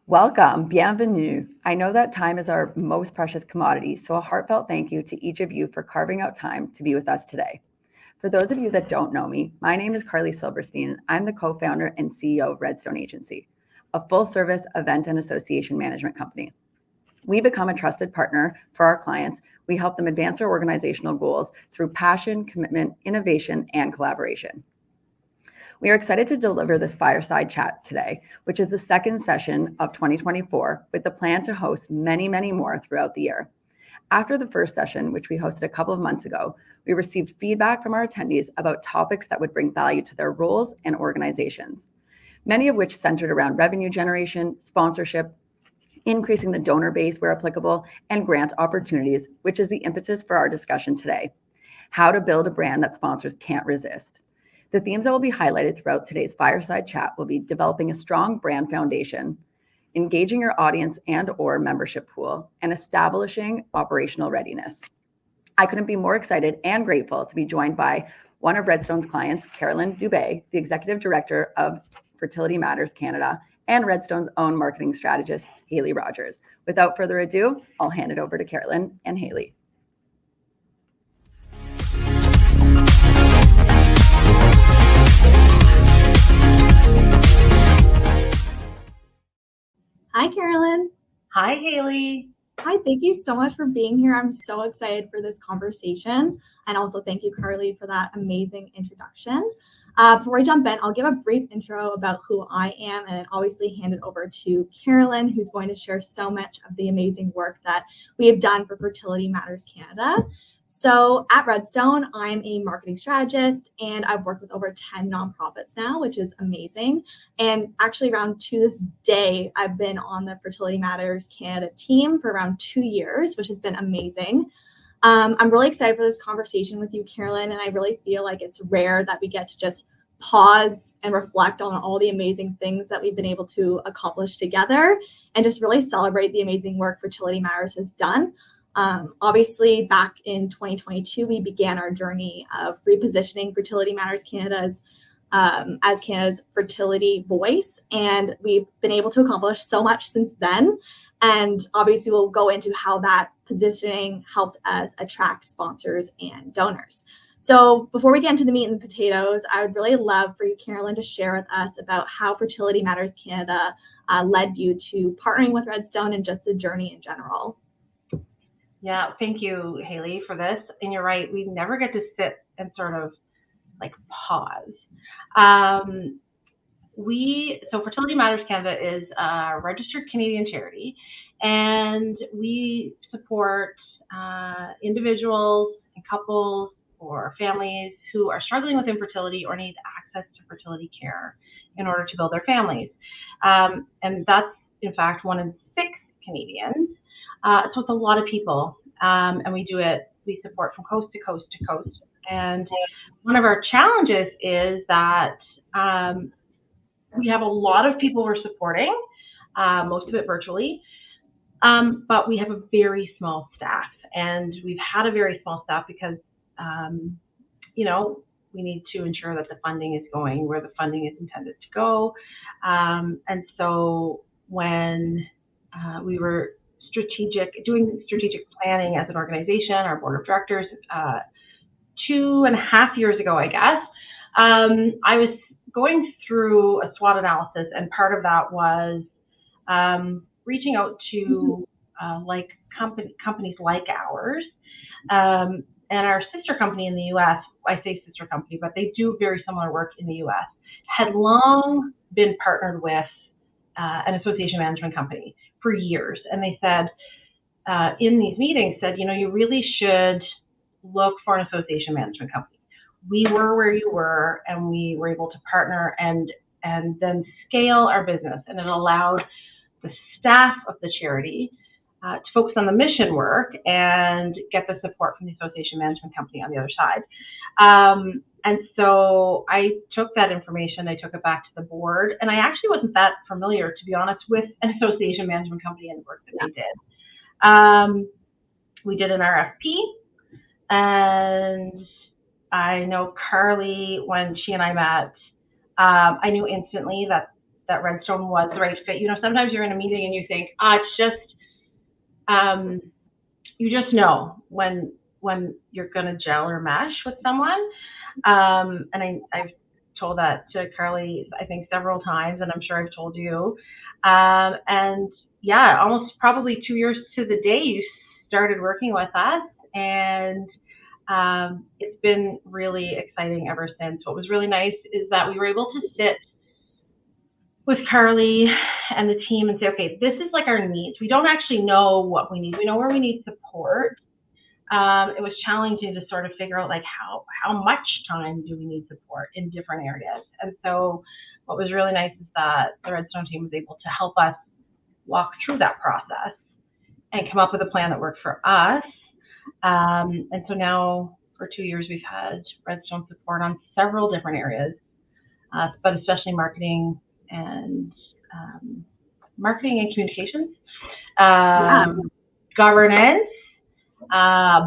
Welcome, bienvenue. I know that time is our most precious commodity, so a heartfelt thank you to each of you for carving out time to be with us today. For those of you that don't know me, my name is Carly Silverstein. I'm the co-founder and CEO of Redstone Agency, a full-service event and association management company. We become a trusted partner for our clients. We help them advance their organizational goals through passion, commitment, innovation, and collaboration. We are excited to deliver this Fireside chat today, which is the second session of 2024, with the plan to host many, many more throughout the year. After the first session, which we hosted a couple of months ago, we received feedback from our attendees about topics that would bring value to their roles and organizations, many of which centered around revenue generation, sponsorship, increasing the donor base where applicable, and grant opportunities, which is the impetus for our discussion today. How to build a brand that sponsors can't resist. The themes that will be highlighted throughout today's Fireside chat will be developing a strong brand foundation, engaging your audience and/or membership pool, and establishing operational readiness. I couldn't be more excited and grateful to be joined by one of Redstone's clients, Carolynn Dubé, the Executive Director of Fertility Matters Canada, and Redstone's own marketing strategist, Hailey Rodgers. Without further ado, I'll hand it over to Carolynn and Hailey. Hi, Carolynn. Hi, Hailey. Hi, thank you so much for being here. I'm so excited for this conversation. And also thank you, Carly, for that amazing introduction. Before I jump in, I'll give a brief intro about who I am and then obviously hand it over to Carolynn, who's going to share so much of the amazing work that we have done for Fertility Matters Canada. So at Redstone, I'm a marketing strategist and I've worked with over 10 nonprofits now, which is amazing. And actually around to this day, I've been on the Fertility Matters Canada team for around 2 years, which has been amazing. I'm really excited for this conversation with you, Carolynn, and I really feel like it's rare that we get to just pause and reflect on all the amazing things that we've been able to accomplish together and just really celebrate the amazing work Fertility Matters has done. Obviously, back in 2022, we began our journey of repositioning Fertility Matters Canada as Canada's fertility voice, and we've been able to accomplish so much since then. And obviously, we'll go into how that positioning helped us attract sponsors and donors. So before we get into the meat and potatoes, I would really love for you, Carolynn, to share with us about how Fertility Matters Canada led you to partnering with Redstone and just the journey in general. Yeah, thank you, Hailey, for this. And you're right, we never get to sit and sort of like pause. So Fertility Matters Canada is a registered Canadian charity, and we support individuals and couples or families who are struggling with infertility or need access to fertility care in order to build their families. And that's, in fact, 1 in 6 Canadians. So it's a lot of people, and we support from coast to coast to coast. And one of our challenges is that we have a lot of people we're supporting, most of it virtually, but we have a very small staff. And we've had a very small staff because, we need to ensure that the funding is going where the funding is intended to go. And so when we were doing strategic planning as an organization, our board of directors, 2.5 years ago, I guess, I was going through a SWOT analysis, and part of that was reaching out to companies like ours, and our sister company in the U.S. I say sister company, but they do very similar work in the U.S. had long been partnered with an association management company for years, and they said in these meetings, you really should look for an association management company. We were where you were, and we were able to partner and then scale our business, and it allowed the staff of the charity to focus on the mission work and get the support from the association management company on the other side. And so I took that information, I took it back to the board, and I actually wasn't that familiar, to be honest, with an association management company and the work that we did. We did an RFP, and I know Carly, when she and I met, I knew instantly that that Redstone was the right fit. Sometimes you're in a meeting and you think, it's just, you just know when you're going to gel or mesh with someone. And I've told that to Carly, I think several times, and I'm sure I've told you. And yeah, almost probably 2 years to the day you started working with us, and it's been really exciting ever since. What was really nice is that we were able to sit with Carly and the team and say, okay, this is like our needs. We don't actually know what we need. We know where we need support. It was challenging to sort of figure out like how much time do we need support in different areas. And so what was really nice is that the Redstone team was able to help us walk through that process and come up with a plan that worked for us. And so now for 2 years, we've had Redstone support on several different areas, but especially marketing and communications, governance,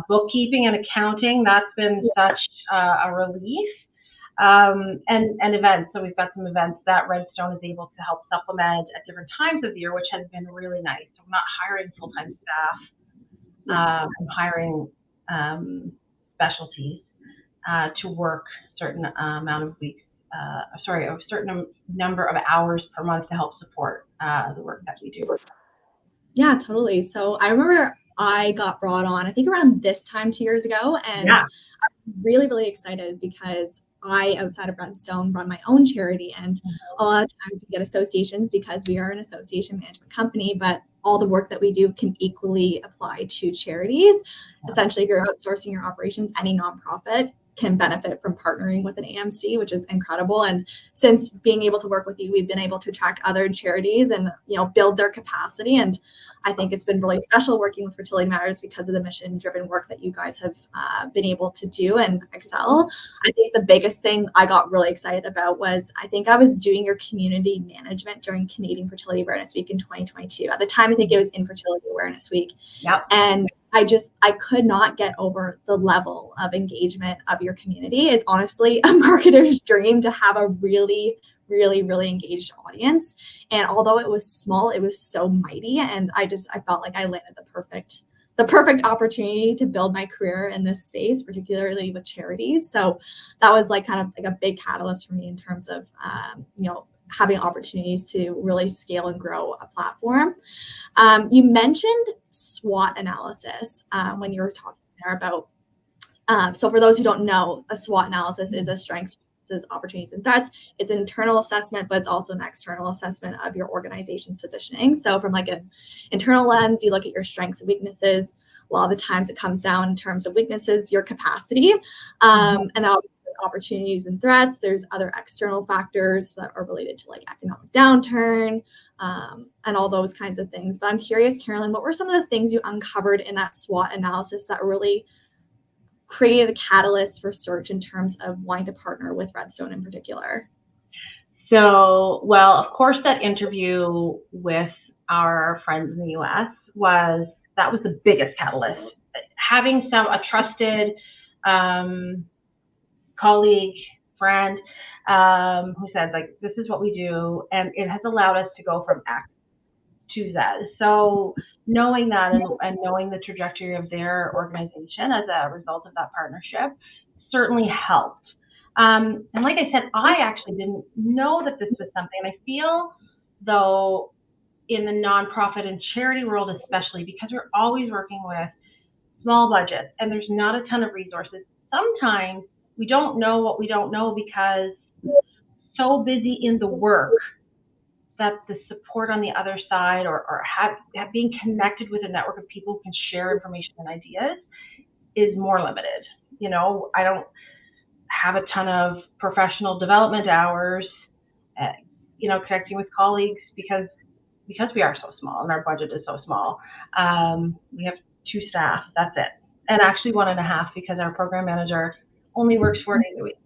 bookkeeping and accounting. That's been such a relief. And events. So we've got some events that Redstone is able to help supplement at different times of the year, which has been really nice. So I'm not hiring full-time staff. I'm hiring specialties to work certain amount of weeks, a certain number of hours per month to help support the work that we do. Yeah, totally. So I remember I got brought on, I think around this time 2 years ago, and I'm really, really excited because I, outside of Redstone, run my own charity, and a lot of times we get associations because we are an association management company, but all the work that we do can equally apply to charities. Essentially, if you're outsourcing your operations, any nonprofit can benefit from partnering with an AMC, which is incredible. And since being able to work with you, we've been able to attract other charities and build their capacity. And I think it's been really special working with Fertility Matters because of the mission-driven work that you guys have been able to do and excel. I think the biggest thing I got really excited about was I think I was doing your community management during Canadian Fertility Awareness Week in 2022. At the time, I think it was Infertility Awareness Week. Yep. And I could not get over the level of engagement of your community. It's honestly a marketer's dream to have a really, really, really engaged audience. And although it was small, it was so mighty. And I felt like I landed the perfect opportunity to build my career in this space, particularly with charities. So that was like kind of like a big catalyst for me in terms of, having opportunities to really scale and grow a platform. You mentioned SWOT analysis when you were talking there about, so for those who don't know, a SWOT analysis is a strengths, weaknesses, opportunities, and threats. It's an internal assessment, but it's also an external assessment of your organization's positioning. So from like an internal lens, you look at your strengths and weaknesses. A lot of the times it comes down in terms of weaknesses, your capacity, and then opportunities and threats. There's other external factors that are related to like economic downturn and all those kinds of things. But I'm curious, Carolynn, what were some of the things you uncovered in that SWOT analysis that really created a catalyst for search in terms of wanting to partner with Redstone in particular? So, well, of course, that interview with our friends in the US was the biggest catalyst. Having a trusted colleague, friend, who said, like, this is what we do, and it has allowed us to go from X to Z. So knowing that and knowing the trajectory of their organization as a result of that partnership certainly helped. And like I said, I actually didn't know that this was something. And I feel, though, in the nonprofit and charity world especially, because we're always working with small budgets and there's not a ton of resources, sometimes we don't know what we don't know because so busy in the work that the support on the other side or being connected with a network of people who can share information and ideas is more limited. I don't have a ton of professional development hours, connecting with colleagues because we are so small and our budget is so small. We have 2 staff, that's it. And actually 1.5 because our program manager only works 4 days a week.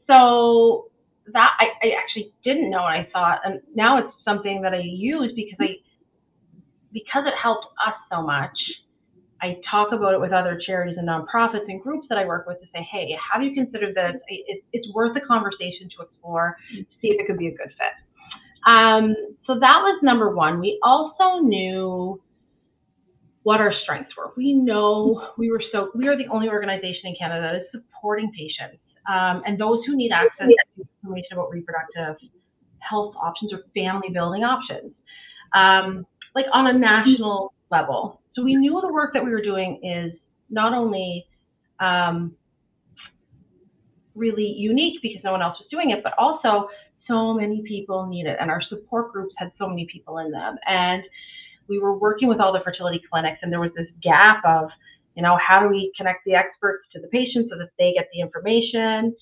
So that I actually didn't know, and I thought, and now it's something that I use because it helped us so much. I talk about it with other charities and nonprofits and groups that I work with to say, hey, have you considered this? It's worth a conversation to explore, to see if it could be a good fit. So that was number one. We also knew what our strengths were. We know we are the only organization in Canada that is supporting patients and those who need access to information about reproductive health options or family building options, like on a national level. So we knew the work that we were doing is not only really unique because no one else was doing it, but also so many people need it. And our support groups had so many people in them. And we were working with all the fertility clinics, and there was this gap of, how do we connect the experts to the patients so that they get the information?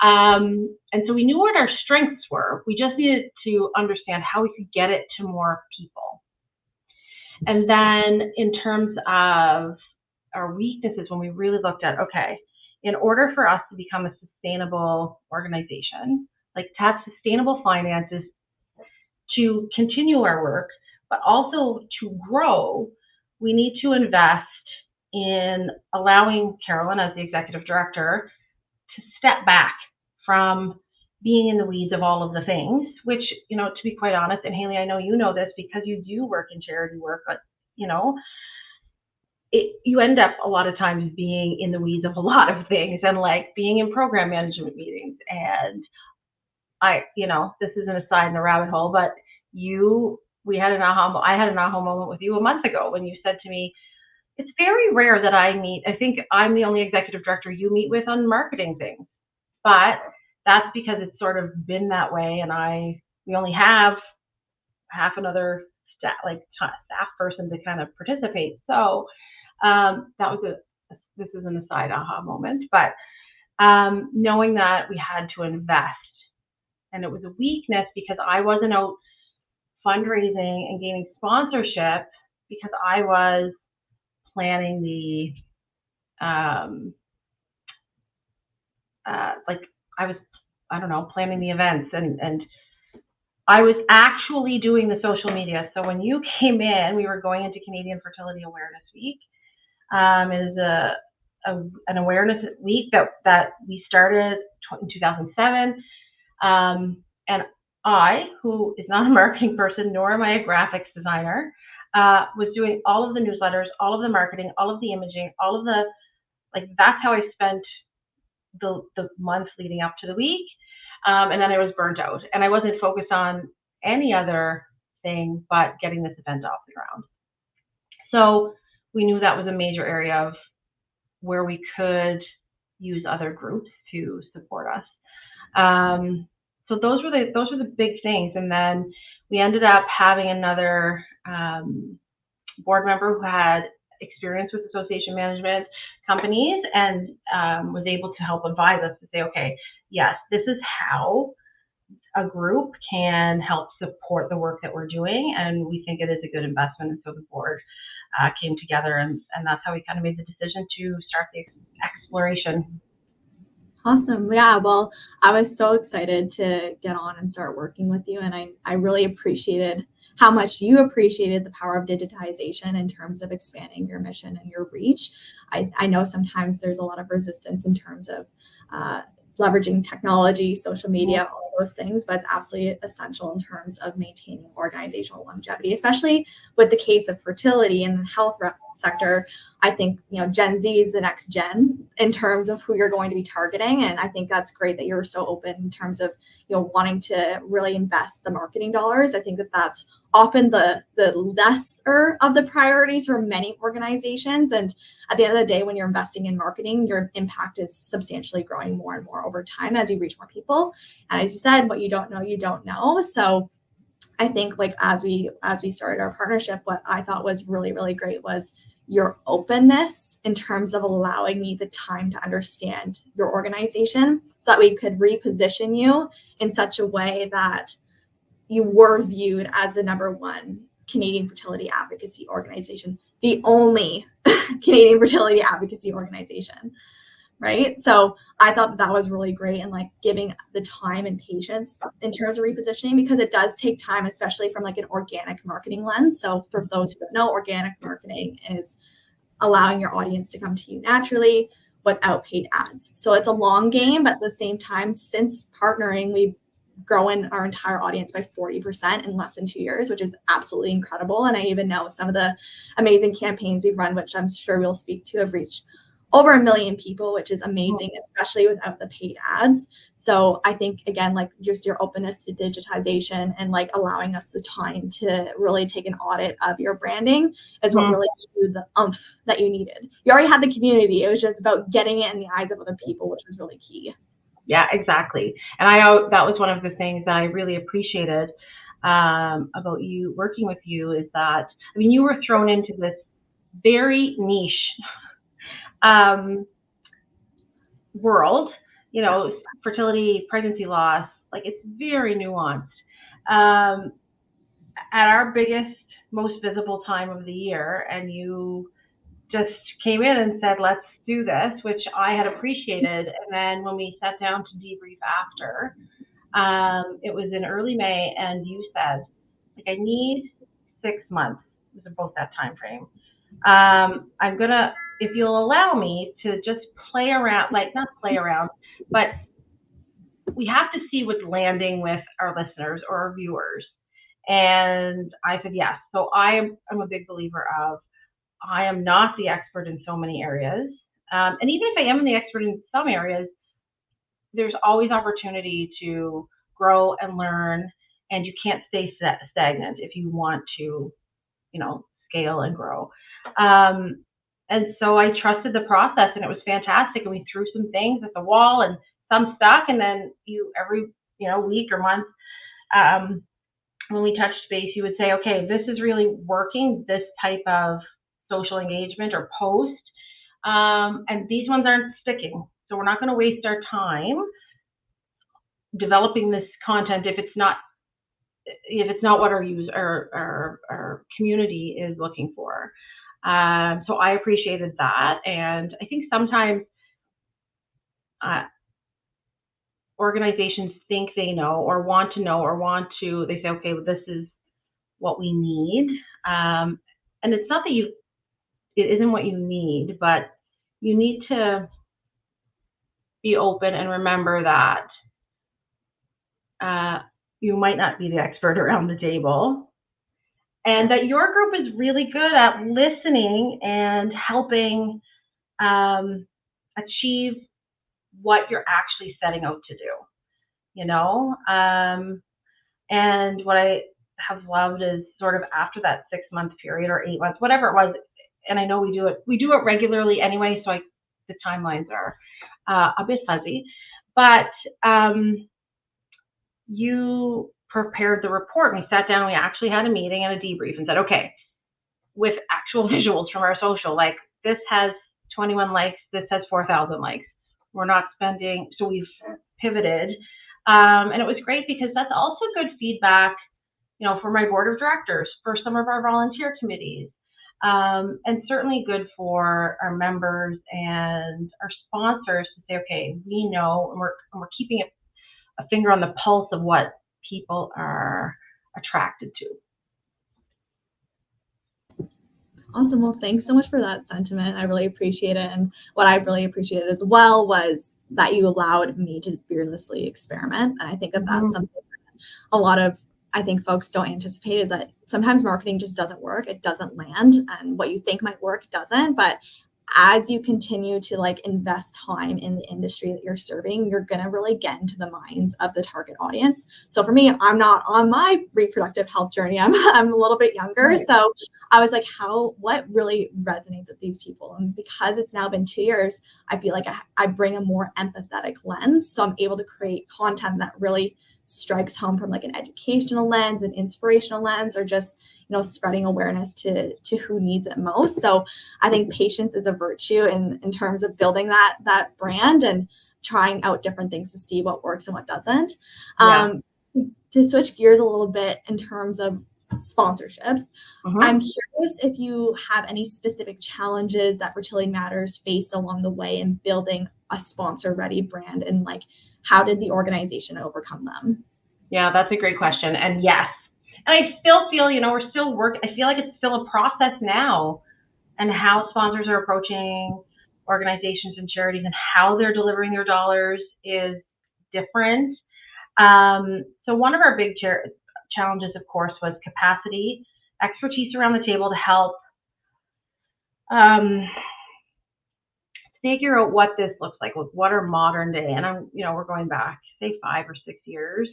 And so we knew what our strengths were. We just needed to understand how we could get it to more people. And then in terms of our weaknesses, when we really looked at, okay, in order for us to become a sustainable organization, like to have sustainable finances, to continue our work, but also to grow, we need to invest in allowing Carolynn, as the executive director, to step back from being in the weeds of all of the things, which, to be quite honest, and Hailey, I know you know this because you do work in charity work, but, you end up a lot of times being in the weeds of a lot of things and like being in program management meetings. And this is an aside in the rabbit hole, but I had an aha moment with you a month ago when you said to me, it's very rare that I think I'm the only executive director you meet with on marketing things, but that's because it's sort of been that way. And we only have half another staff person to kind of participate. So this is an aside aha moment, but knowing that we had to invest, and it was a weakness because I wasn't out fundraising and gaining sponsorship because I was planning the planning the events, and I was actually doing the social media. So when you came in, we were going into Canadian Fertility Awareness Week. It is an awareness week that we started in 2007. And I, who is not a marketing person, nor am I a graphics designer, was doing all of the newsletters, all of the marketing, all of the imaging, all of the, that's how I spent the months leading up to the week. And then I was burnt out, and I wasn't focused on any other thing but getting this event off the ground. So we knew that was a major area of where we could use other groups to support us. So those were the big things. And then we ended up having another board member who had experience with association management companies and was able to help advise us to say, okay, yes, this is how a group can help support the work that we're doing, and we think it is a good investment. And so the board came together, and that's how we kind of made the decision to start the exploration. Awesome. Yeah, well, I was so excited to get on and start working with you, and I really appreciated how much you appreciated the power of digitization in terms of expanding your mission and your reach. I know sometimes there's a lot of resistance in terms of leveraging technology, social media, all those things, but it's absolutely essential in terms of maintaining organizational longevity, especially with the case of fertility in the health sector. I think, Gen Z is the next gen in terms of who you're going to be targeting. And I think that's great that you're so open in terms of, wanting to really invest the marketing dollars. I think that that's often the lesser of the priorities for many organizations. And at the end of the day, when you're investing in marketing, your impact is substantially growing more and more over time as you reach more people. And as you said, what you don't know, you don't know. So I think as we started our partnership, what I thought was really, really great was your openness in terms of allowing me the time to understand your organization so that we could reposition you in such a way that you were viewed as the #1 Canadian fertility advocacy organization, the only Canadian fertility advocacy organization, right? So I thought that was really great, and giving the time and patience in terms of repositioning, because it does take time, especially from an organic marketing lens. So for those who don't know, organic marketing is allowing your audience to come to you naturally without paid ads. So it's a long game, but at the same time, since partnering, we've grown our entire audience by 40% in less than 2 years, which is absolutely incredible. And I even know some of the amazing campaigns we've run, which I'm sure we'll speak to, have reached over 1 million people, which is amazing, especially without the paid ads. So I think, again, like just your openness to digitization and like allowing us the time to really take an audit of your branding is what really gave you the oomph that you needed. You already had the community. It was just about getting it in the eyes of other people, which was really key. Yeah, exactly. And that was one of the things that I really appreciated about you working with you, is that, I mean, you were thrown into this very niche world, you know, fertility, pregnancy loss, like it's very nuanced. At our biggest, most visible time of the year, and you just came in and said, let's do this, which I had appreciated. And then when we sat down to debrief after, it was in early May, and you said, like, I need 6 months. It was both that time frame. I'm gonna, if you'll allow me to just play around, like not play around, but we have to see what's landing with our listeners or our viewers. And I said, yes. So I'm a big believer of, I am not the expert in so many areas. And even if I am the expert in some areas, there's always opportunity to grow and learn, and you can't stay stagnant if you want to, you know, scale and grow. And so I trusted the process, and it was fantastic. And we threw some things at the wall, and some stuck. And then every week or month, when we touched base, you would say, okay, this is really working, this type of social engagement or post, and these ones aren't sticking. So we're not going to waste our time developing this content if it's not what our user, our community is looking for. So I appreciated that. And I think sometimes organizations think they know or want to, they say, okay, well, this is what we need. And it's not that it isn't what you need, but you need to be open and remember that you might not be the expert around the table, and that your group is really good at listening and helping achieve what you're actually setting out to do, you know? And what I have loved is sort of after that 6 month period or 8 months, whatever it was, and I know we do it regularly anyway, so the timelines are a bit fuzzy, but you prepared the report, and we sat down, we actually had a meeting and a debrief and said, okay, with actual visuals from our social, like this has 21 likes, this has 4,000 likes. We're not spending, so we've pivoted. And it was great because that's also good feedback, for my board of directors, for some of our volunteer committees, and certainly good for our members and our sponsors to say, okay, we know, and we're keeping a finger on the pulse of what people are attracted to. Awesome. Well, thanks so much for that sentiment. I really appreciate it. And what I really appreciated as well was that you allowed me to fearlessly experiment. And I think that that's something that a lot of, I think, folks don't anticipate, is that sometimes marketing just doesn't work. It doesn't land, and what you think might work doesn't. But as you continue to invest time in the industry that you're serving, you're going to really get into the minds of the target audience. So for me, I'm not on my reproductive health journey. I'm a little bit younger. Right. So I was like, what really resonates with these people? And because it's now been 2 years, I feel like I bring a more empathetic lens. So I'm able to create content that really strikes home from an educational lens, an inspirational lens, or just spreading awareness to who needs it most. So I think patience is a virtue in terms of building that brand and trying out different things to see what works and what doesn't. Yeah. To switch gears a little bit in terms of sponsorships, I'm curious if you have any specific challenges that Fertility Matters faced along the way in building a sponsor-ready brand, and how did the organization overcome them? Yeah, that's a great question. And yes, and I still feel, we're still working. I feel like it's still a process now. and how sponsors are approaching organizations and charities and how they're delivering their dollars is different. So one of our big challenges, of course, was capacity, expertise around the table to help figure out what this looks like, what are modern day, and we're going back, say 5 or 6 years,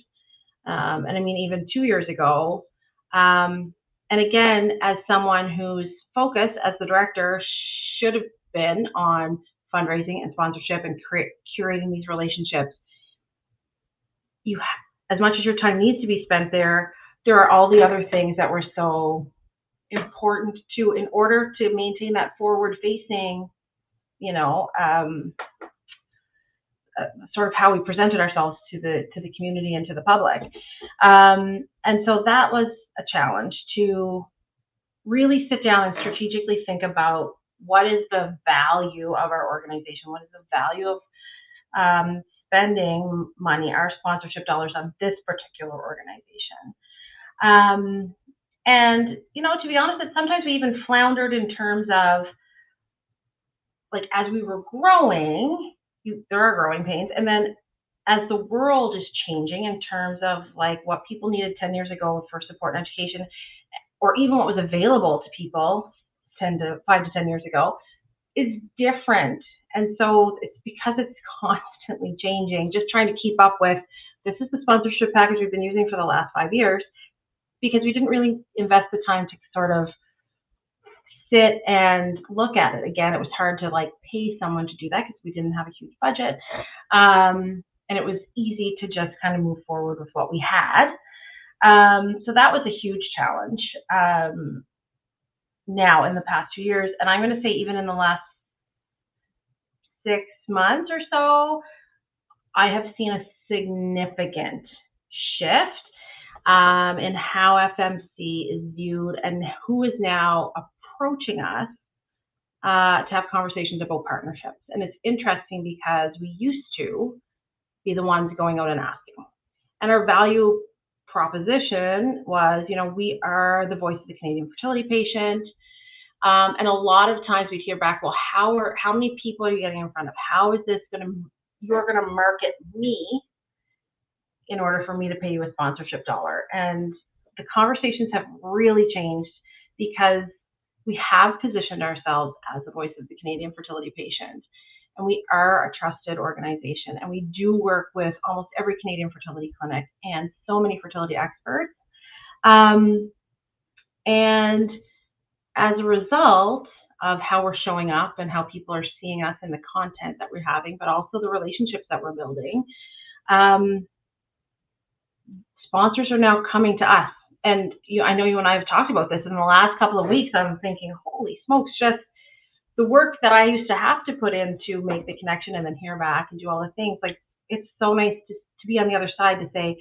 and I mean even 2 years ago. And again, as someone whose focus as the director should have been on fundraising and sponsorship and curating these relationships, as much as your time needs to be spent there are all the other things that were so important to, in order to maintain that forward-facing, sort of how we presented ourselves to the community and to the public. And so that was a challenge, to really sit down and strategically think about what is the value of our organization, what is the value of spending money, our sponsorship dollars, on this particular organization. And to be honest, sometimes we even floundered in terms of, like, as we were growing, there are growing pains, and then as the world is changing in terms of like what people needed 10 years ago for support and education, or even what was available to people 5 to 10 years ago, is different. And so it's because it's constantly changing, just trying to keep up with, this is the sponsorship package we've been using for the last 5 years, because we didn't really invest the time to sort of sit and look at it. Again, it was hard to like pay someone to do that because we didn't have a huge budget. And it was easy to just kind of move forward with what we had. So that was a huge challenge now in the past 2 years. And I'm going to say even in the last 6 months or so, I have seen a significant shift in how FMC is viewed and who is now approaching us to have conversations about partnerships. And it's interesting because we used to be the ones going out and asking. And our value proposition was, we are the voice of the Canadian fertility patient. And a lot of times we'd hear back, well, how many people are you getting in front of? How is this you're going to market me in order for me to pay you a sponsorship dollar? And the conversations have really changed because we have positioned ourselves as the voice of the Canadian fertility patient. And we are a trusted organization, and we do work with almost every Canadian fertility clinic and so many fertility experts. And as a result of how we're showing up and how people are seeing us in the content that we're having, but also the relationships that we're building, sponsors are now coming to us. And I know you and I have talked about this in the last couple of weeks. I'm thinking, holy smokes, just the work that I used to have to put in to make the connection and then hear back and do all the things. Like, it's so nice to be on the other side, to say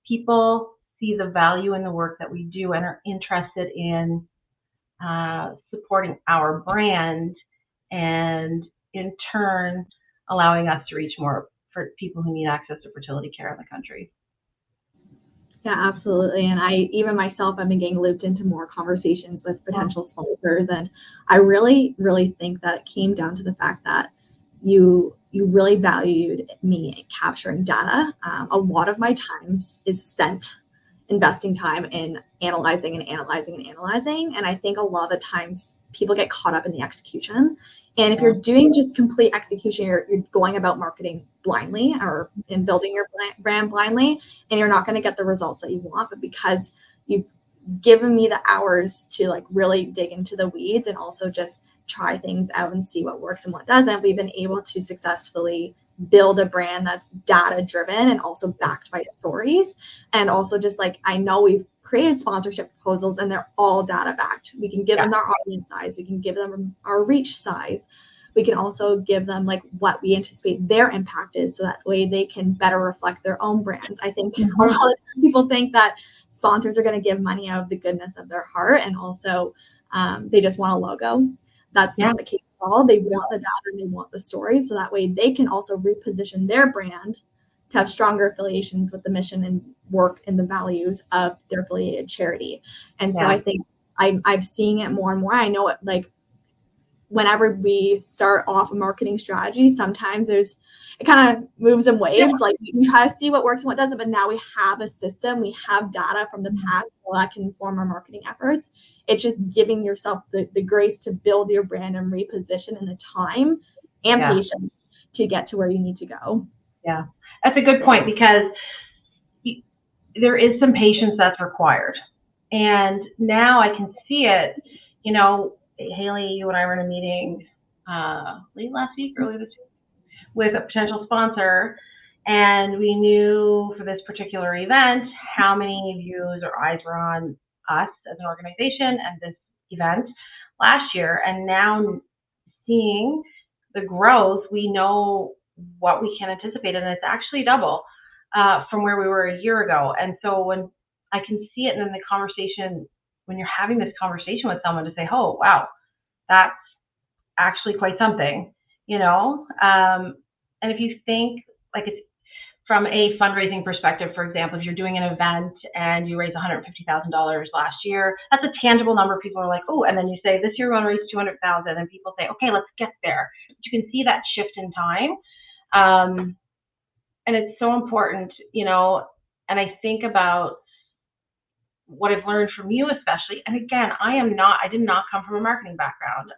people see the value in the work that we do and are interested in supporting our brand, and in turn allowing us to reach more for people who need access to fertility care in the country. Yeah, absolutely. And even myself, I've been getting looped into more conversations with potential sponsors. And I really, really think that it came down to the fact that you really valued me capturing data. A lot of my time is spent investing time in analyzing. And I think a lot of the times people get caught up in the execution. And if you're doing just complete execution, you're going about marketing blindly or in building your brand blindly, and you're not going to get the results that you want. But because you've given me the hours to like really dig into the weeds and also just try things out and see what works and what doesn't, we've been able to successfully build a brand that's data driven and also backed by stories. And also just like, I know we've created sponsorship proposals and they're all data backed. We can give them our audience size. We can give them our reach size. We can also give them like what we anticipate their impact is, so that way they can better reflect their own brands. I think a lot of people think that sponsors are going to give money out of the goodness of their heart, and also they just want a logo. That's not the case at all. They want the data and they want the story, so that way they can also reposition their brand to have stronger affiliations with the mission and work in the values of their affiliated charity. And so I think I'm seeing it more and more. I know it, like, whenever we start off a marketing strategy, sometimes it kind of moves in waves. Like we try to see what works and what doesn't, but now we have a system, we have data from the past that can inform our marketing efforts. It's just giving yourself the grace to build your brand and reposition in the time and patience to get to where you need to go. Yeah, that's a good point, because there is some patience that's required. And now I can see it. You know, Hailey, you and I were in a meeting late last week, early this week, with a potential sponsor, and we knew for this particular event how many views or eyes were on us as an organization and this event last year. And now seeing the growth, we know what we can anticipate, and it's actually double from where we were a year ago. And so when I can see it in the conversation, when you're having this conversation with someone, to say, oh, wow, that's actually quite something, you know? And if you think, like, it's from a fundraising perspective, for example, if you're doing an event and you raise $150,000 last year, that's a tangible number. People are like, oh, and then you say, this year we're going to raise 200,000, and people say, okay, let's get there. But you can see that shift in time. And it's so important, you know, and I think about what I've learned from you, especially. And again, I did not come from a marketing background.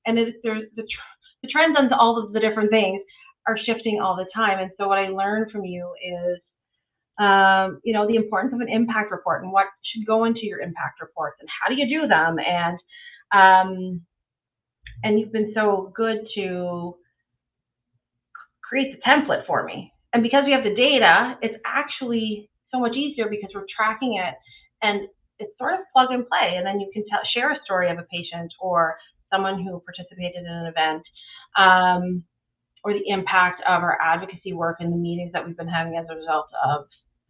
And the trends on all of the different things are shifting all the time. And so what I learned from you is, you know, the importance of an impact report and what should go into your impact reports and how do you do them. And you've been so good to create the template for me. And because we have the data, it's actually so much easier because we're tracking it, and it's sort of plug and play. And then you can share a story of a patient or someone who participated in an event, or the impact of our advocacy work and the meetings that we've been having as a result of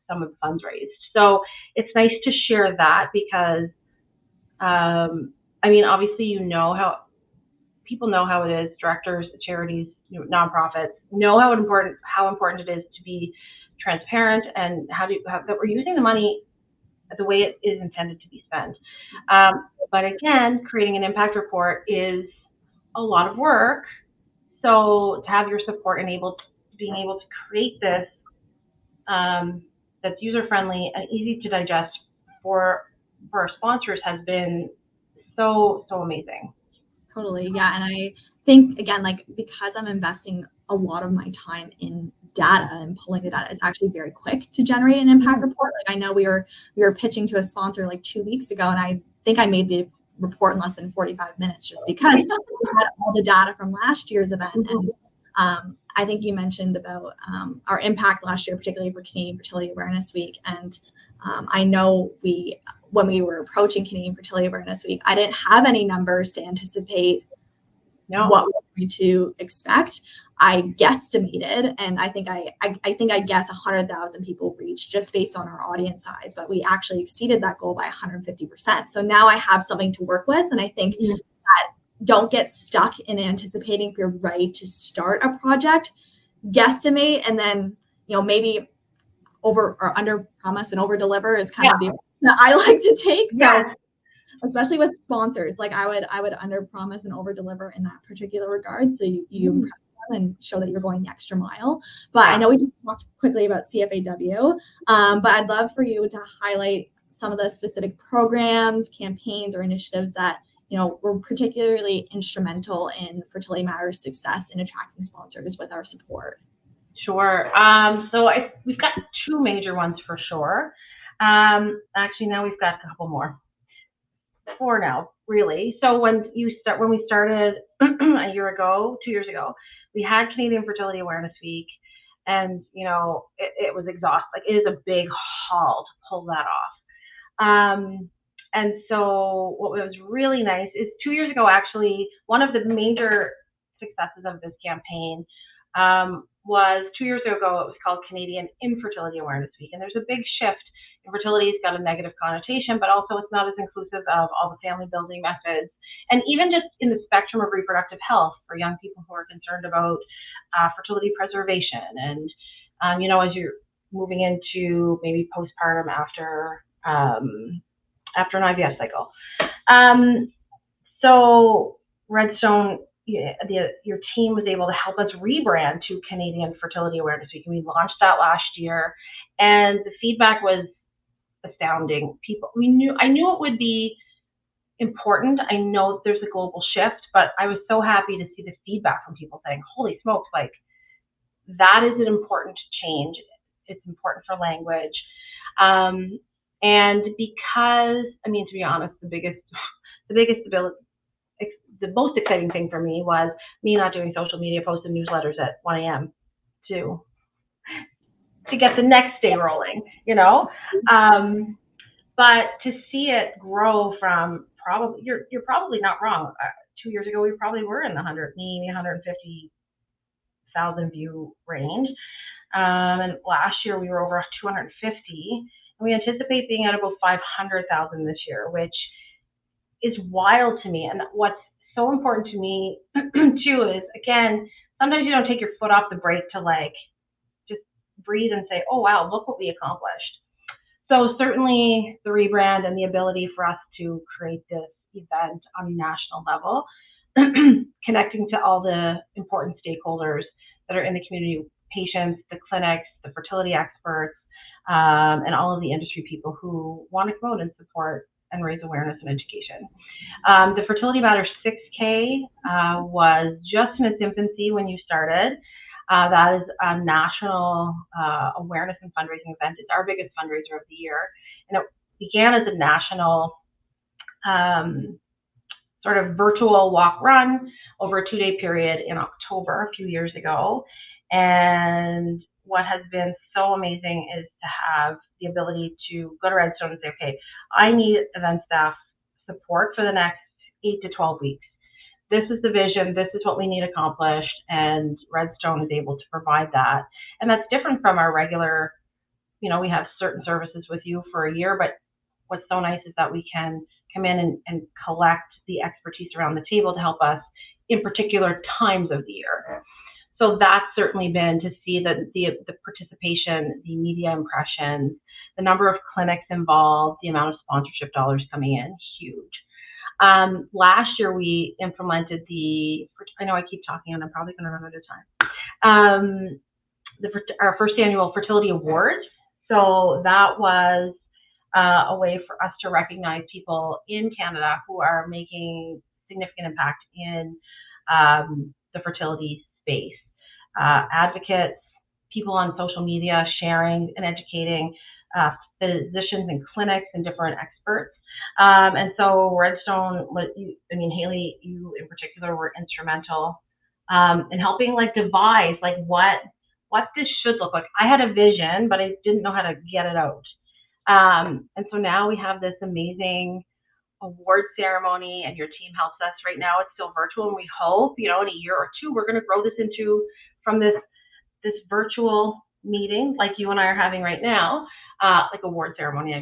some of the funds raised. So it's nice to share that because, I mean, obviously, you know how people know how it is. Directors, charities, you know, nonprofits know how important it is to be transparent and that we're using the money the way it is intended to be spent. But again, creating an impact report is a lot of work. So to have your support being able to create this that's user-friendly and easy to digest for our sponsors has been so amazing. Totally. Yeah. And I think, again, like, because I'm investing a lot of my time in data and pulling the data, it's actually very quick to generate an impact report. Like, I know we were pitching to a sponsor like 2 weeks ago, and I think I made the report in less than 45 minutes just because we had all the data from last year's event. And I think you mentioned about our impact last year, particularly for Canadian Fertility Awareness Week. And I know when we were approaching Canadian Fertility Awareness Week, I didn't have any numbers to anticipate what we were going to expect. I guesstimated, and I think I guess 100,000 people reached just based on our audience size, but we actually exceeded that goal by 150%. So now I have something to work with, and I think that don't get stuck in anticipating if you're ready to start a project. Guesstimate, and then, you know, maybe over or under promise and over deliver is kind of the that I like to take. So especially with sponsors, like I would under promise and over deliver in that particular regard. So you impress them and show that you're going the extra mile. But I know we just talked quickly about CFAW, but I'd love for you to highlight some of the specific programs, campaigns, or initiatives that, you know, were particularly instrumental in Fertility Matters' success in attracting sponsors with our support. Sure. So we've got two major ones for sure. Actually, now we've got a couple more. 4 now, really. So when we started a year ago, 2 years ago, we had Canadian Fertility Awareness Week, and you know it was exhausting. Like, it is a big haul to pull that off. And so what was really nice is 2 years ago, actually, one of the major successes of this campaign was 2 years ago. It was called Canadian Infertility Awareness Week, and there's a big shift. Infertility's got a negative connotation, but also it's not as inclusive of all the family building methods, and even just in the spectrum of reproductive health for young people who are concerned about fertility preservation, and you know, as you're moving into maybe postpartum after an IVF cycle. So Redstone, your team was able to help us rebrand to Canadian Fertility Awareness Week. And we launched that last year, and the feedback was astounding. I knew it would be important. I know there's a global shift, but I was so happy to see the feedback from people saying, holy smokes, like that is an important change. It's important for language. And because, I mean, to be honest, the most exciting thing for me was me not doing social media posts and newsletters at 1 a.m. to get the next day rolling, you know? But to see it grow from probably, you're probably not wrong. 2 years ago, we probably were in the 150,000 view range. And last year we were over 250. And we anticipate being at about 500,000 this year, which is wild to me. And what's so important to me too is, again, sometimes you don't take your foot off the brake to like just breathe and say, oh wow, look what we accomplished. So certainly the rebrand and the ability for us to create this event on a national level, connecting to all the important stakeholders that are in the community, patients, the clinics, the fertility experts, and all of the industry people who want to come out and support and raise awareness and education. The Fertility Matters 6K was just in its infancy when you started. That is a national awareness and fundraising event. It's our biggest fundraiser of the year. And it began as a national sort of virtual walk run over a 2-day period in October a few years ago. And what has been so amazing is to have the ability to go to Redstone and say, okay, I need event staff support for the next 8 to 12 weeks. This is the vision, this is what we need accomplished, and Redstone is able to provide that. And that's different from our regular, we have certain services with you for a year, but what's so nice is that we can come in and collect the expertise around the table to help us in particular times of the year. So that's certainly been to see that the participation, the media impressions, the number of clinics involved, the amount of sponsorship dollars coming in, huge. Last year we implemented I know I keep talking and I'm probably going to run out of time, our first annual fertility awards. So that was a way for us to recognize people in Canada who are making significant impact in the fertility space. Advocates, people on social media sharing and educating, physicians and clinics and different experts. And so Redstone, Hailey, you in particular were instrumental in helping devise what this should look like. I had a vision, but I didn't know how to get it out. And so now we have this amazing award ceremony, and your team helps us. Right now it's still virtual, and we hope, in a year or two, we're going to grow this from this virtual meeting like you and I are having right now, award ceremony,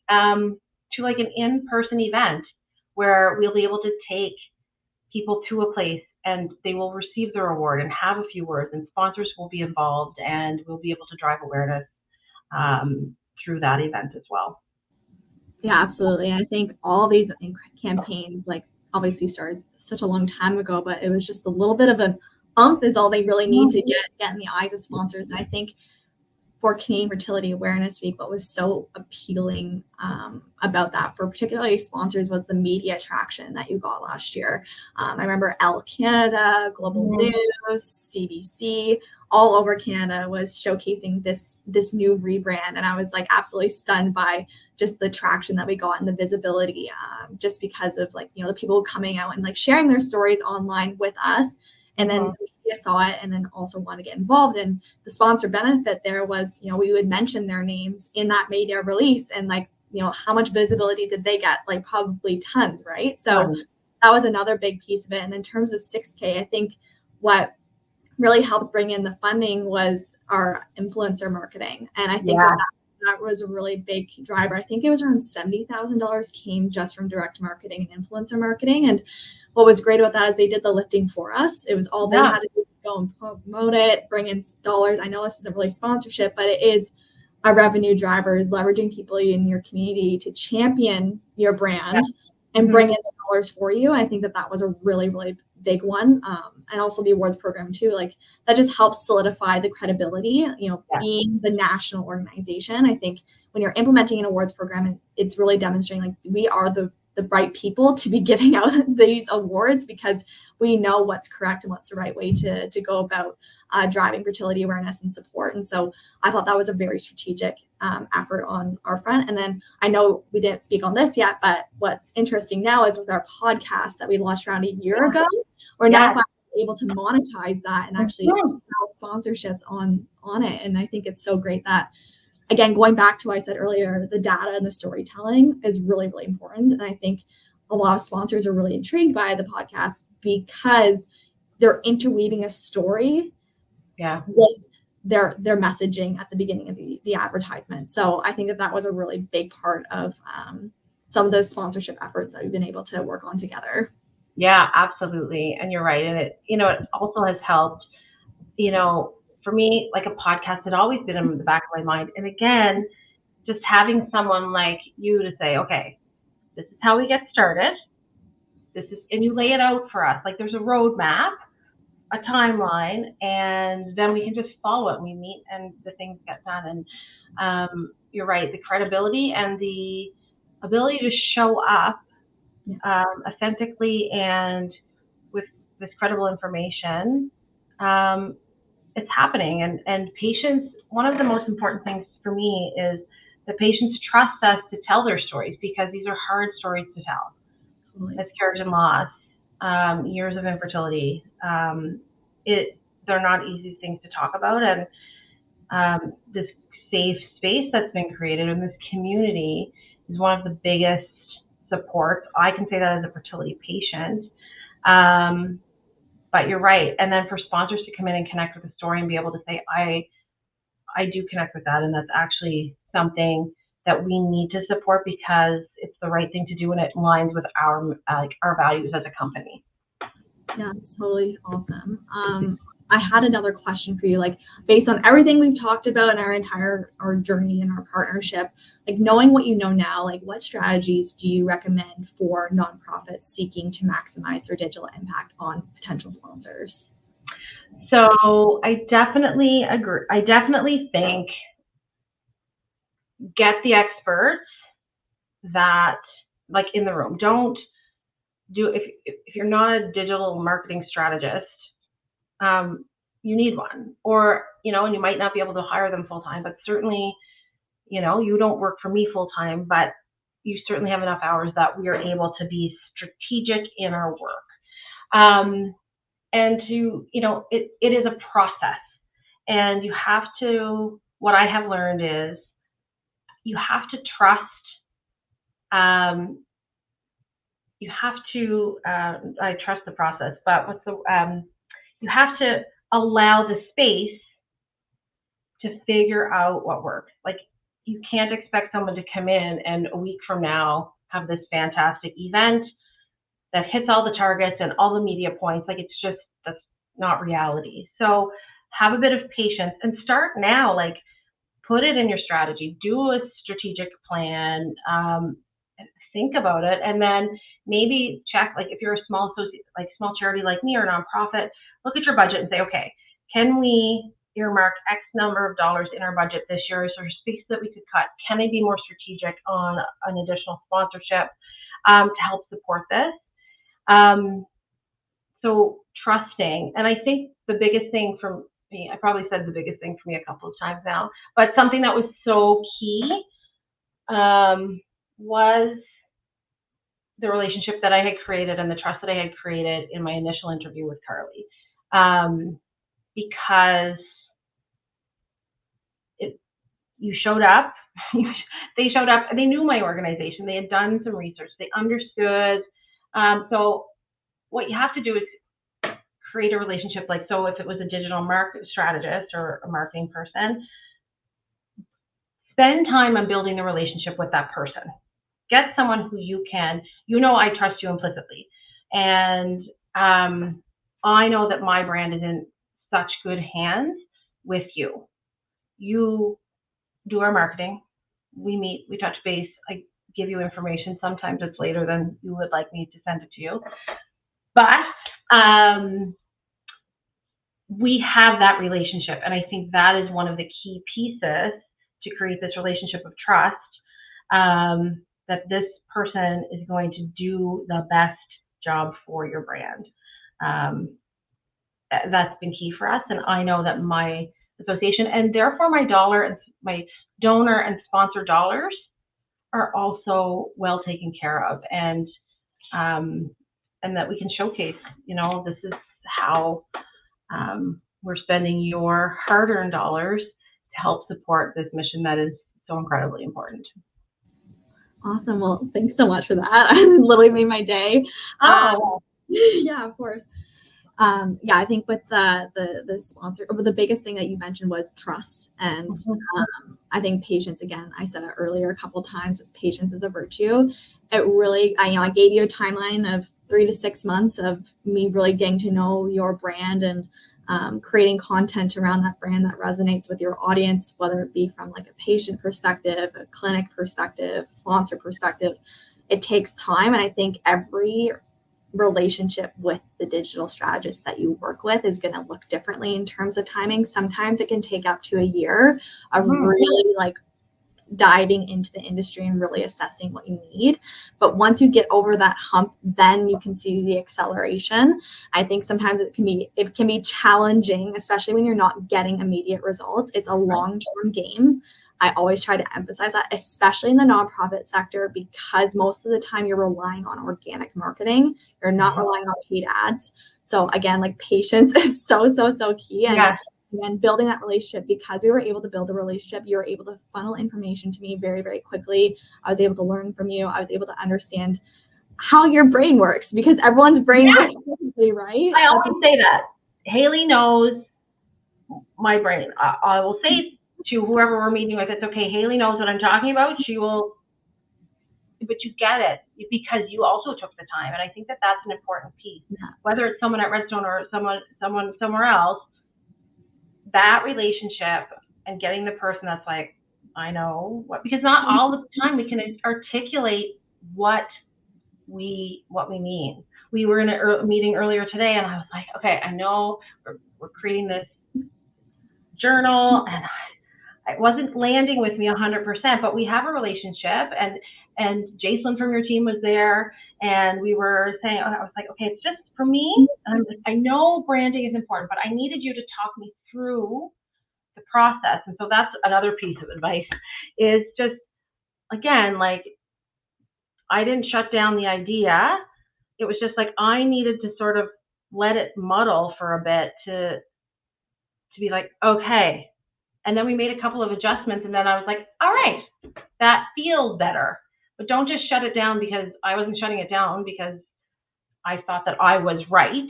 to an in-person event where we'll be able to take people to a place and they will receive their award and have a few words, and sponsors will be involved, and we'll be able to drive awareness through that event as well. Yeah, absolutely. And I think all these campaigns, obviously started such a long time ago, but it was just a little bit of an is all they really need to get in the eyes of sponsors. And I think for Canadian Fertility Awareness Week, what was so appealing about that for particularly sponsors was the media traction that you got last year. I remember Health Canada, Global News, CBC, all over Canada was showcasing this new rebrand. And I was absolutely stunned by just the traction that we got and the visibility, just because of the people coming out and sharing their stories online with us. And then the media saw it and then also want to get involved. And the sponsor benefit there was, we would mention their names in that media release, and how much visibility did they get? Probably tons, right? So that was another big piece of it. And in terms of 6K, I think what really helped bring in the funding was our influencer marketing. And I think that was a really big driver. I think it was around $70,000 came just from direct marketing and influencer marketing. And what was great about that is they did the lifting for us. It was all they had to do was go and promote it, bring in dollars. I know this isn't really sponsorship, but it is a revenue driver, is leveraging people in your community to champion your brand and bring in the dollars for you. I think that was a really, really big one. And also the awards program too, like that just helps solidify the credibility, being the national organization. I think when you're implementing an awards program, it's really demonstrating like we are the right people to be giving out these awards, because we know what's correct and what's the right way to go about driving fertility awareness and support. And so I thought that was a very strategic effort on our front. And then I know we didn't speak on this yet, but what's interesting now is with our podcast that we launched around a year ago, we're now finally able to monetize that and actually sell sponsorships on it. And I think it's so great that, again, going back to what I said earlier, the data and the storytelling is really, really important. And I think a lot of sponsors are really intrigued by the podcast because they're interweaving a story with their messaging at the beginning of the advertisement. So I think that was a really big part of some of the sponsorship efforts that we've been able to work on together. Yeah, absolutely. And you're right. And it also has helped, for me, like a podcast had always been in the back of my mind. And again, just having someone like you to say, okay, this is how we get started. And you lay it out for us. Like there's a roadmap, a timeline, and then we can just follow it. We meet and the things get done. And you're right, the credibility and the ability to show up authentically and with this credible information, it's happening. And patients, one of the most important things for me is the patients trust us to tell their stories, because these are hard stories to tell. Miscarriage and loss, years of infertility. They're not easy things to talk about. And this safe space that's been created in this community is one of the biggest supports. I can say that as a fertility patient. But you're right. And then for sponsors to come in and connect with the story and be able to say, I do connect with that. And that's actually something that we need to support because it's the right thing to do and it aligns with our values as a company. Yeah, it's totally awesome. I had another question for you, like based on everything we've talked about in our journey and our partnership, like knowing what you know now, like what strategies do you recommend for nonprofits seeking to maximize their digital impact on potential sponsors? So I definitely agree. I definitely think get the experts that like in the room. Don't do if you're not a digital marketing strategist, you need one, or and you might not be able to hire them full time, but certainly you don't work for me full time, but you certainly have enough hours that we are able to be strategic in our work, and to it is a process, and you have to. What I have learned is you have to trust. You have to. I trust the process, but you have to allow the space to figure out what works. Like you can't expect someone to come in and a week from now have this fantastic event that hits all the targets and all the media points. Like that's not reality. So have a bit of patience and start now. Like put it in your strategy, do a strategic plan, think about it, and then maybe check, like if you're a small charity like me or nonprofit, look at your budget and say, okay, can we earmark X number of dollars in our budget this year? Is there space that we could cut? Can I be more strategic on an additional sponsorship to help support this? So trusting, and I think the biggest thing for me, I probably said the biggest thing for me a couple of times now, but something that was so key was the relationship that I had created and the trust that I had created in my initial interview with Carly, because you showed up, they showed up, and they knew my organization. They had done some research. They understood. So what you have to do is create a relationship. Like, so if it was a digital market strategist or a marketing person, spend time on building the relationship with that person. Get someone who I trust you implicitly. And I know that my brand is in such good hands with you. You do our marketing. We meet, we touch base. give you information. Sometimes it's later than you would like me to send it to you. But we have that relationship. And I think that is one of the key pieces to create this relationship of trust, that this person is going to do the best job for your brand. That's been key for us. And I know that my association, and therefore my donor and sponsor dollars, are also well taken care of, and that we can showcase, this is how we're spending your hard-earned dollars to help support this mission that is so incredibly important. Awesome. Well, thanks so much for that. It literally made my day. Yeah, of course. I think with the sponsor, the biggest thing that you mentioned was trust. And I think patience, again, I said it earlier a couple of times, was patience is a virtue. It really, I gave you a timeline of 3 to 6 months of me really getting to know your brand and creating content around that brand that resonates with your audience, whether it be from like a patient perspective, a clinic perspective, sponsor perspective. It takes time. And I think every relationship with the digital strategist that you work with is going to look differently in terms of timing. Sometimes it can take up to a year of really like diving into the industry and really assessing what you need. But once you get over that hump, then you can see the acceleration. I think sometimes it can be challenging, especially when you're not getting immediate results. It's a long-term game. I always try to emphasize that, especially in the nonprofit sector, because most of the time you're relying on organic marketing. You're not relying on paid ads. So again, like patience is so key. And building that relationship, because we were able to build a relationship, you were able to funnel information to me very, very quickly. I was able to learn from you. I was able to understand how your brain works, because everyone's brain works differently, right? I always say that. Hailey knows my brain. I will say to whoever we're meeting with, it's okay. Hailey knows what I'm talking about. She will, but you get it because you also took the time. And I think that that's an important piece. Whether it's someone at Redstone or someone somewhere else, that relationship and getting the person that's like, I know what, because not all the time we can articulate what we mean. We were in a meeting earlier today, and I was like, okay, I know we're creating this journal, and it wasn't landing with me 100%, but we have a relationship, and Jason from your team was there, and we were saying, I was like, okay, it's just for me, and I'm like, I know branding is important, but I needed you to talk me through the process. And so that's another piece of advice, is just, again, like, I didn't shut down the idea. It was just like, I needed to sort of let it muddle for a bit to be like, okay. And then we made a couple of adjustments, and then I was like, all right, that feels better. But don't just shut it down, because I wasn't shutting it down because I thought that I was right.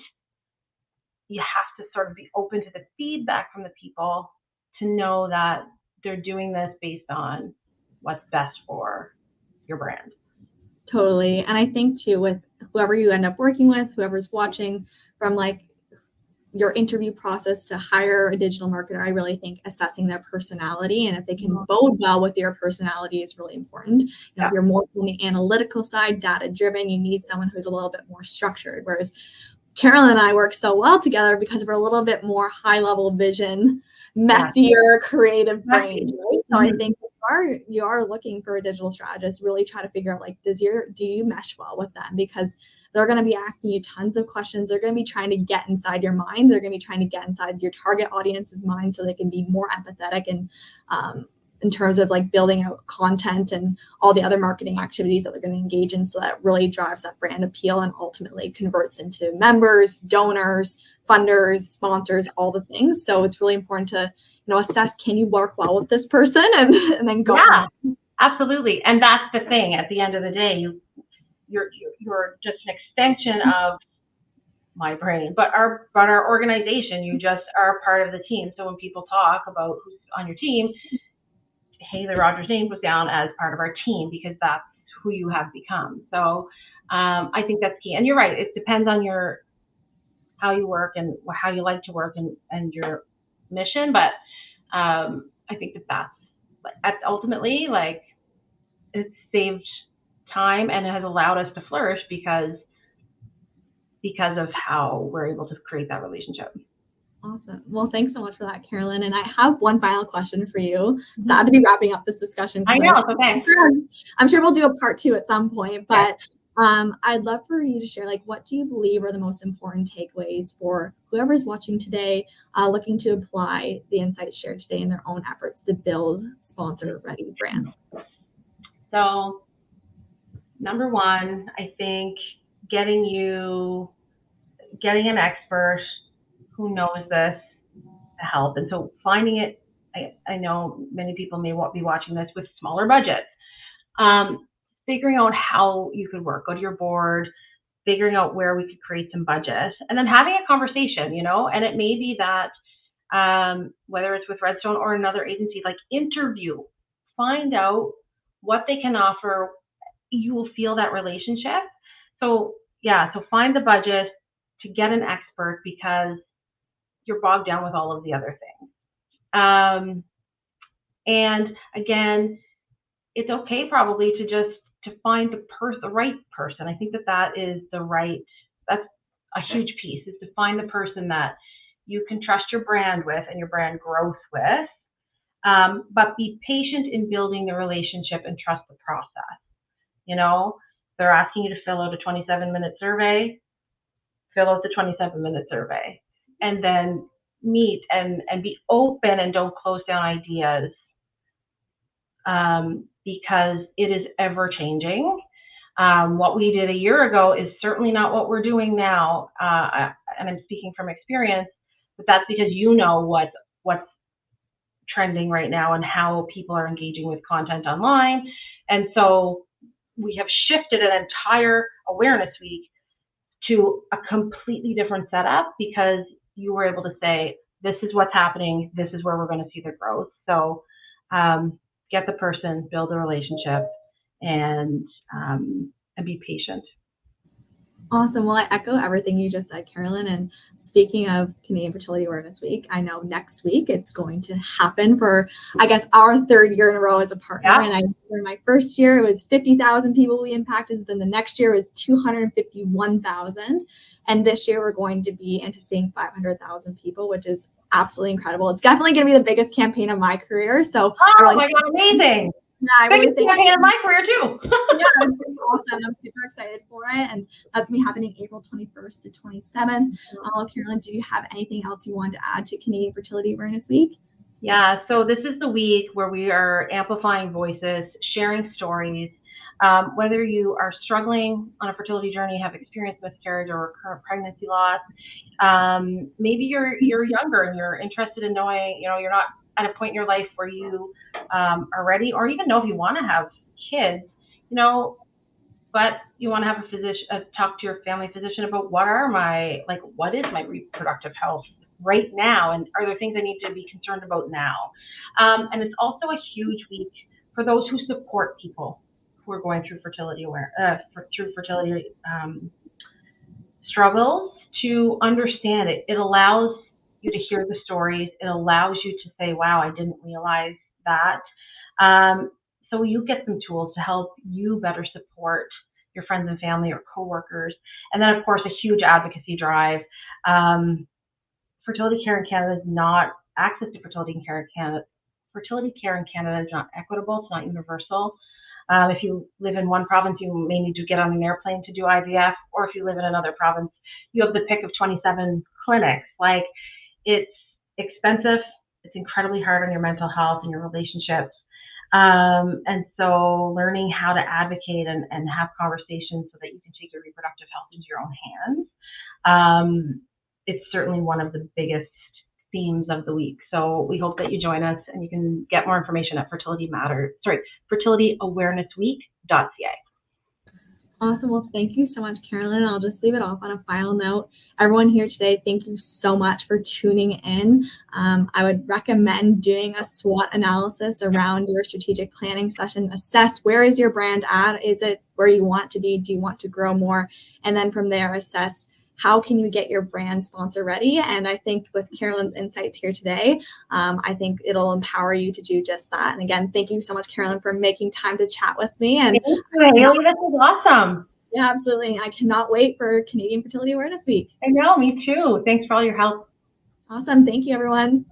You have to sort of be open to the feedback from the people to know that they're doing this based on what's best for your brand. Totally. And I think too, with whoever you end up working with, whoever's watching, from like your interview process to hire a digital marketer, I really think assessing their personality, and if they can bode well with your personality, is really important. If you're more on the analytical side, data driven, you need someone who's a little bit more structured. Whereas Carolyn and I work so well together because we're a little bit more high level vision, messier, creative brains, right? So I think you are looking for a digital strategist, really try to figure out, like, do you mesh well with them? Because they're going to be asking you tons of questions. They're going to be trying to get inside your mind. They're going to be trying to get inside your target audience's mind so they can be more empathetic and in terms of like building out content and all the other marketing activities that they're going to engage in. So that really drives that brand appeal and ultimately converts into members, donors, funders, sponsors, all the things. So it's really important to, assess, can you work well with this person, and then go. Yeah, absolutely. And that's the thing. At the end of the day, you're just an extension of my brain, but our organization, you just are part of the team. So when people talk about who's on your team, Hailey Rodgers' name goes down as part of our team, because that's who you have become. So I think that's key. And you're right. It depends on how you work and how you like to work and your mission. But I think that's ultimately, like, it saved time, and it has allowed us to flourish because of how we're able to create that relationship. Awesome. Well, thanks so much for that, Carolyn. And I have one final question for you. Sad to be wrapping up this discussion. I know, so thanks. I'm sure we'll do a part 2 at some point, but I'd love for you to share, like, what do you believe are the most important takeaways for whoever's watching today, looking to apply the insights shared today in their own efforts to build sponsor-ready brands? So, number one, I think getting an expert who knows this to help. And so finding it, I know many people may be watching this with smaller budgets. Figuring out how you could work, go to your board, figuring out where we could create some budget, and then having a conversation, and it may be that whether it's with Redstone or another agency, like interview, find out what they can offer. You will feel that relationship. So find the budget to get an expert because you're bogged down with all of the other things. And again, it's okay probably to find the right person. I think that's a huge piece, is to find the person that you can trust your brand with and your brand growth with, but be patient in building the relationship and trust the process. They're asking you to fill out a 27-minute survey, fill out the 27-minute survey, and then meet and be open and don't close down ideas, because it is ever changing. What we did a year ago is certainly not what we're doing now, and I'm speaking from experience, but that's because what's trending right now and how people are engaging with content online. And so we have shifted an entire awareness week to a completely different setup because you were able to say, this is what's happening, this is where we're going to see the growth. So get the person, build a relationship, and be patient. Awesome. Well, I echo everything you just said, Carolyn. And speaking of Canadian Fertility Awareness Week, I know next week it's going to happen for, I guess, our 3rd year in a row as a partner. Yeah. And in my first year, it was 50,000 people we impacted. Then the next year was 251,000. And this year we're going to be anticipating 500,000 people, which is absolutely incredible. It's definitely going to be the biggest campaign of my career. So, my God, amazing. I really think campaign of my career too. Yeah, it's really awesome. I'm super excited for it. And that's going to be happening April 21st to 27th. Carolyn, do you have anything else you want to add to Canadian Fertility Awareness Week? Yeah, so this is the week where we are amplifying voices, sharing stories. Whether you are struggling on a fertility journey, have experienced miscarriage or recurrent pregnancy loss, maybe you're younger and you're interested in knowing, you're not at a point in your life where you are ready, or even know if you want to have kids, but you want to have a physician, talk to your family physician about what is my reproductive health right now, and are there things I need to be concerned about now? And it's also a huge week for those who support people who are going through fertility struggles, to understand it. It allows you to hear the stories. It allows you to say, wow, I didn't realize that. So you get some tools to help you better support your friends and family or coworkers. And then, of course, a huge advocacy drive. Fertility care in Canada is not, access to fertility care in Canada is not equitable. It's not universal. If you live in one province, you may need to get on an airplane to do IVF, or if you live in another province, you have the pick of 27 clinics. It's expensive. It's incredibly hard on your mental health and your relationships. And so learning how to advocate and have conversations so that you can take your reproductive health into your on hands, it's certainly one of the biggest themes of the week. So we hope that you join us, and you can get more information at fertilityawarenessweek.ca. Awesome. Well, thank you so much, Carolyn. I'll just leave it off on a final note. Everyone here today, thank you so much for tuning in. I would recommend doing a SWOT analysis around your strategic planning session. Assess, where is your brand at? Is it where you want to be? Do you want to grow more? And then from there, assess how can you get your brand sponsor ready? And I think with Carolynn's insights here today, I think it'll empower you to do just that. And again, thank you so much, Carolynn, for making time to chat with me. And thank you, Hailey. This was awesome. Yeah, absolutely. I cannot wait for Canadian Fertility Awareness Week. I know, me too. Thanks for all your help. Awesome. Thank you, everyone.